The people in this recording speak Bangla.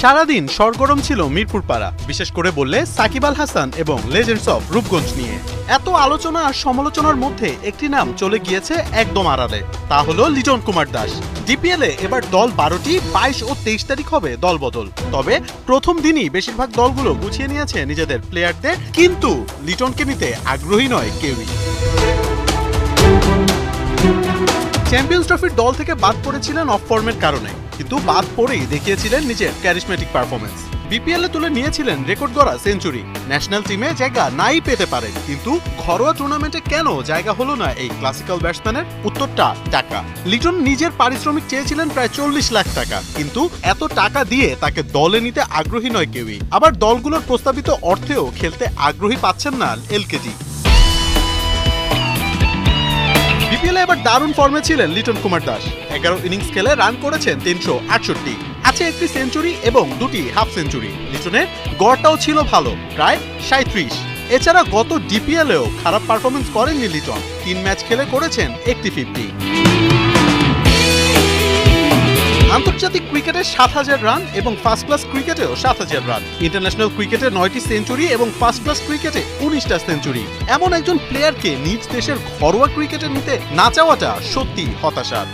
সারাদিন সরগরম ছিল মিরপুর পাড়া, বিশেষ করে বললে সাকিব আল হাসান এবং লেজেন্ডস অফ রূপগঞ্জ নিয়ে। এত আলোচনা আর সমালোচনার মধ্যে একটি নাম চলে গিয়েছে একদম আড়ালে, তা হলো লিটন কুমার দাস। ডিপিএল এ এবার দল 12টি, 22 ও 23 তারিখ হবে দল বদল। তবে প্রথম দিনই বেশিরভাগ দলগুলো গুছিয়ে নিয়েছে নিজেদের প্লেয়ারদের, কিন্তু লিটনকে নিতে আগ্রহী নয় কেউই। চ্যাম্পিয়ন্স ট্রফির দল থেকে বাদ পড়েছিলেন অফ ফর্মের কারণে, কিন্তু বাদ পড়েই দেখিয়েছিলেন নিজের ক্যারিশমেটিক পারফরমেন্স। বিপিএল এ তুলে নিয়েছিলেন রেকর্ড গড়া সেঞ্চুরি। ন্যাশনাল টিমে জায়গা নাই পেতে পারেন, কিন্তু ঘরোয়া টুর্নামেন্টে কেন জায়গা হলো না এই ক্লাসিক্যাল ব্যাটসম্যানের? উত্তরটা টাকা। লিটন নিজের পারিশ্রমিক চেয়েছিলেন প্রায় 40 লাখ টাকা, কিন্তু এত টাকা দিয়ে তাকে দলে নিতে আগ্রহী নয় কেউই। আবার দলগুলোর প্রস্তাবিত অর্থেও খেলতে আগ্রহী পাচ্ছেন না এলকেজি। বিপিএলে এবার দারুণ ফর্মে ছিলেন লিটন কুমার দাস। 11 ইনিংস খেলে রান করেছেন 368, আছে একটি সেঞ্চুরি এবং 2টি হাফ সেঞ্চুরি। লিটনের গড়টাও ছিল ভালো, প্রায় 37। এছাড়া গত ডিপিএলেও খারাপ পারফরমেন্স করেননি লিটন। 3 ম্যাচ খেলে করেছেন একটি 50। আন্তর্জাতিক ক্রিকেটে 7000 রান এবং ফার্স্ট ক্লাস ক্রিকেটেও 7000 রান। ইন্টারন্যাশনাল ক্রিকেটে 9টি সেঞ্চুরি এবং ফার্স্ট ক্লাস ক্রিকেটে 19টা সেঞ্চুরি। এমন একজন প্লেয়ারকে নিজ দেশের ঘরোয়া ক্রিকেটে নিতে না চাওয়াটা সত্যি হতাশার।